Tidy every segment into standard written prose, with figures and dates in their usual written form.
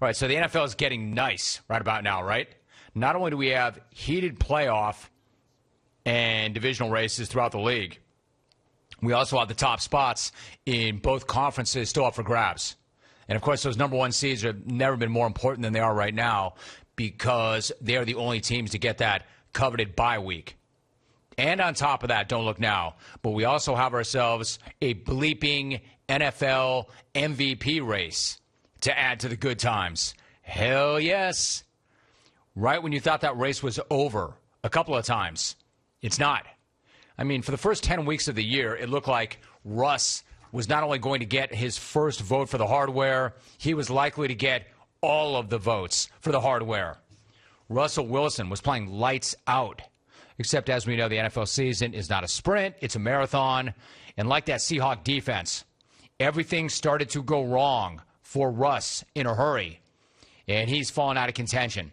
All right, so the NFL is getting nice right about now, right? Not only do we have heated playoff and divisional races throughout the league, we also have the top spots in both conferences still up for grabs. And, of course, those number one seeds have never been more important than they are right now because they are the only teams to get that coveted bye week. And on top of that, don't look now, but we also have ourselves a bleeping NFL MVP race to add to the good times. Hell yes. Right when you thought that race was over a couple of times, it's not. I mean, for the first 10 weeks of the year, it looked like Russ was not only going to get his first vote for the hardware, he was likely to get all of the votes for the hardware. Russell Wilson was playing lights out, except as we know, the NFL season is not a sprint, it's a marathon. And like that Seahawk defense, everything started to go wrong for Russ in a hurry, and he's fallen out of contention.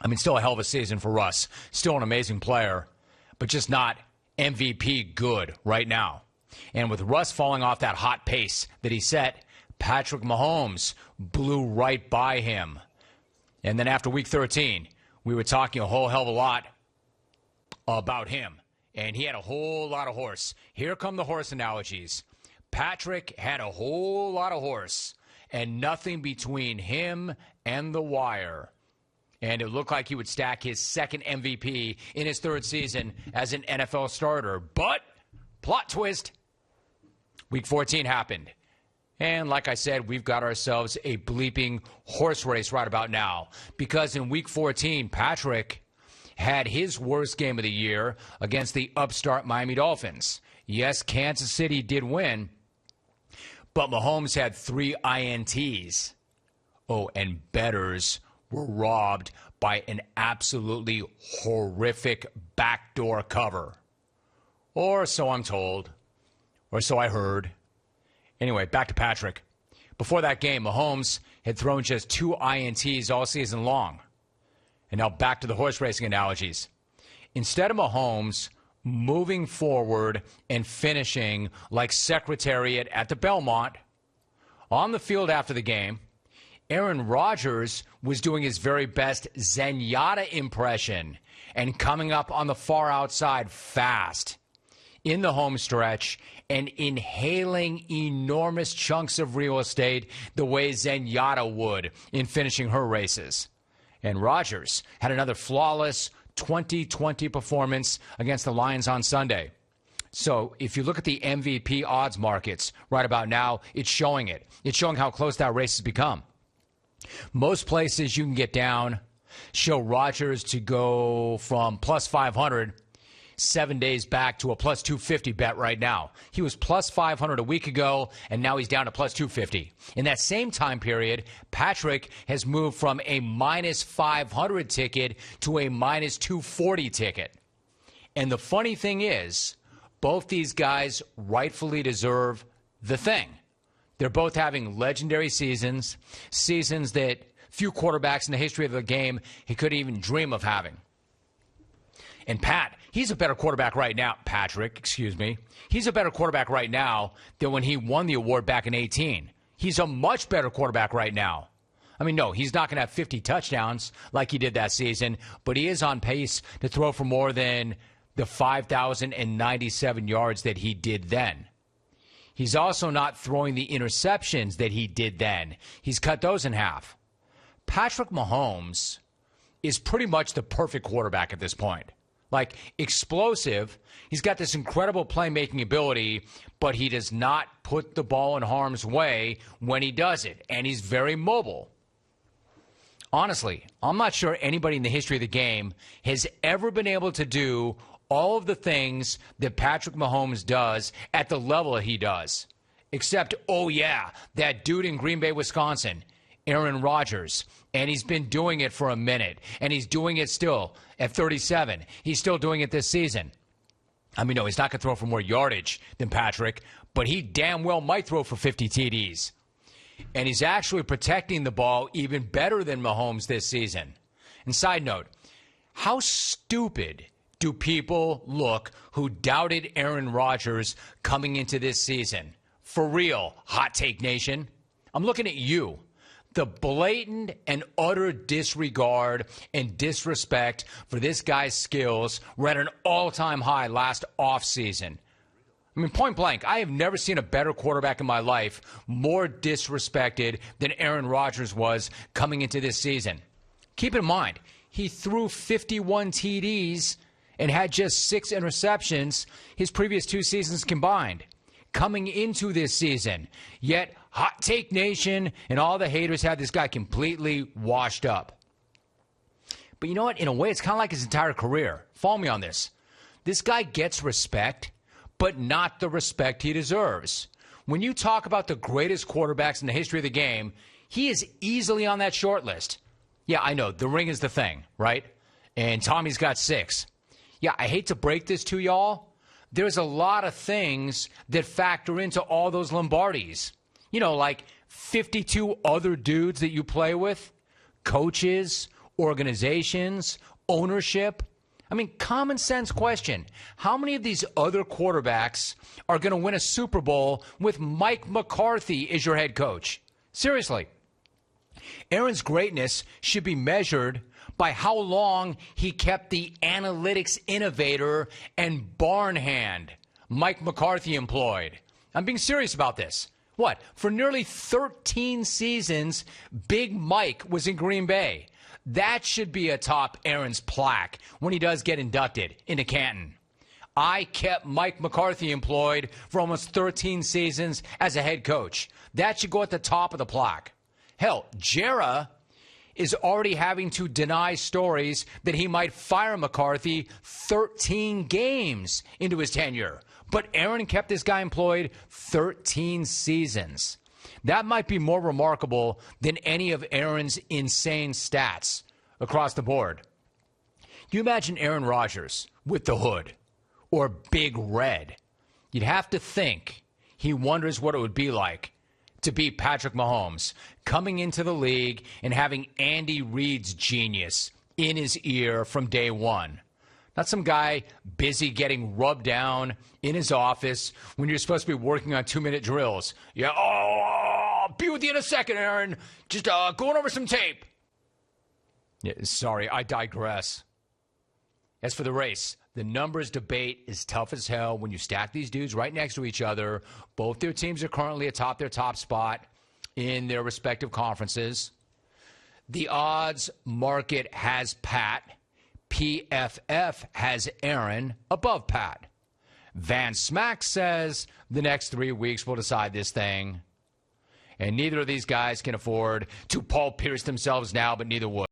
I mean, still a hell of a season for Russ. Still an amazing player, but just not MVP good right now. And with Russ falling off that hot pace that he set, Patrick Mahomes blew right by him. And then after Week 13, we were talking a whole hell of a lot about him. And he had a whole lot of horse. Here come the horse analogies. Patrick had a whole lot of horse and nothing between him and the wire. And it looked like he would stack his second MVP in his third season as an NFL starter. But, plot twist, Week 14 happened. And like I said, we've got ourselves a bleeping horse race right about now. Because in Week 14, Patrick had his worst game of the year against the upstart Miami Dolphins. Yes, Kansas City did win, but Mahomes had 3 INTs. Oh, and bettors were robbed by an absolutely horrific backdoor cover. Or so I'm told, or so I heard. Anyway, back to Patrick. Before that game, Mahomes had thrown just 2 INTs all season long. And now back to the horse racing analogies. Instead of Mahomes moving forward and finishing like Secretariat at the Belmont, on the field after the game, Aaron Rodgers was doing his very best Zenyatta impression and coming up on the far outside fast in the home stretch and inhaling enormous chunks of real estate the way Zenyatta would in finishing her races. And Rodgers had another flawless 20-20 performance against the Lions on Sunday. So if you look at the MVP odds markets right about now, it's showing it. It's showing how close that race has become. Most places you can get down show Rodgers to go from plus 500 7 days back to a plus 250 bet right now. He was plus 500 a week ago, and now he's down to plus 250. In that same time period, Patrick has moved from a minus 500 ticket to a minus 240 ticket. And the funny thing is, both these guys rightfully deserve the thing. They're both having legendary seasons, seasons that few quarterbacks in the history of the game he couldn't even dream of having. And Pat, he's a better quarterback right now. Patrick, excuse me. He's a better quarterback right now than when he won the award back in 2018. He's a much better quarterback right now. I mean, no, he's not going to have 50 touchdowns like he did that season, but he is on pace to throw for more than the 5,097 yards that he did then. He's also not throwing the interceptions that he did then. He's cut those in half. Patrick Mahomes is pretty much the perfect quarterback at this point. Like, explosive. He's got this incredible playmaking ability, but he does not put the ball in harm's way when he does it. And he's very mobile. Honestly, I'm not sure anybody in the history of the game has ever been able to do all of the things that Patrick Mahomes does at the level that he does. Except, oh yeah, that dude in Green Bay, Wisconsin, Aaron Rodgers. And he's been doing it for a minute. And he's doing it still at 37. He's still doing it this season. I mean, no, he's not going to throw for more yardage than Patrick, but he damn well might throw for 50 TDs. And he's actually protecting the ball even better than Mahomes this season. And side note, how stupid do people look who doubted Aaron Rodgers coming into this season? For real, Hot Take Nation. I'm looking at you. The blatant and utter disregard and disrespect for this guy's skills were at an all-time high last offseason. I mean, point blank, I have never seen a better quarterback in my life more disrespected than Aaron Rodgers was coming into this season. Keep in mind, he threw 51 TDs and had just 6 interceptions his previous 2 seasons combined coming into this season. Yet, Hot Take Nation and all the haters had this guy completely washed up. But you know what? In a way, it's kind of like his entire career. Follow me on this. This guy gets respect, but not the respect he deserves. When you talk about the greatest quarterbacks in the history of the game, he is easily on that short list. Yeah, I know. The ring is the thing, right? And Tommy's got 6. Yeah, I hate to break this to y'all. There's a lot of things that factor into all those Lombardis. You know, like 52 other dudes that you play with, coaches, organizations, ownership. I mean, common sense question. How many of these other quarterbacks are going to win a Super Bowl with Mike McCarthy as your head coach? Seriously. Aaron's greatness should be measured by how long he kept the analytics innovator and barn hand Mike McCarthy employed. I'm being serious about this. What? For nearly 13 seasons, Big Mike was in Green Bay. That should be atop Aaron's plaque when he does get inducted into Canton. I kept Mike McCarthy employed for almost 13 seasons as a head coach. That should go at the top of the plaque. Hell, Jera is already having to deny stories that he might fire McCarthy 13 games into his tenure. But Aaron kept this guy employed 13 seasons. That might be more remarkable than any of Aaron's insane stats across the board. You imagine Aaron Rodgers with the hood or Big Red. You'd have to think he wonders what it would be like to beat Patrick Mahomes coming into the league and having Andy Reid's genius in his ear from day one. Not some guy busy getting rubbed down in his office when you're supposed to be working on 2-minute drills. Yeah, I'll be with you in a second, Aaron. Just going over some tape. Yeah, sorry, I digress. As for the race, the numbers debate is tough as hell when you stack these dudes right next to each other. Both their teams are currently atop their top spot in their respective conferences. The odds market has Pat. PFF has Aaron above Pat. Van Smack says the next 3 weeks will decide this thing. And neither of these guys can afford to Paul Pierce themselves now, but neither would.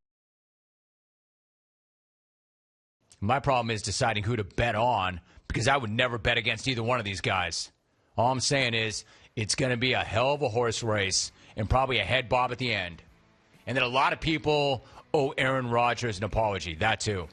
My problem is deciding who to bet on because I would never bet against either one of these guys. All I'm saying is it's going to be a hell of a horse race and probably a head bob at the end. And then a lot of people owe Aaron Rodgers an apology. That too.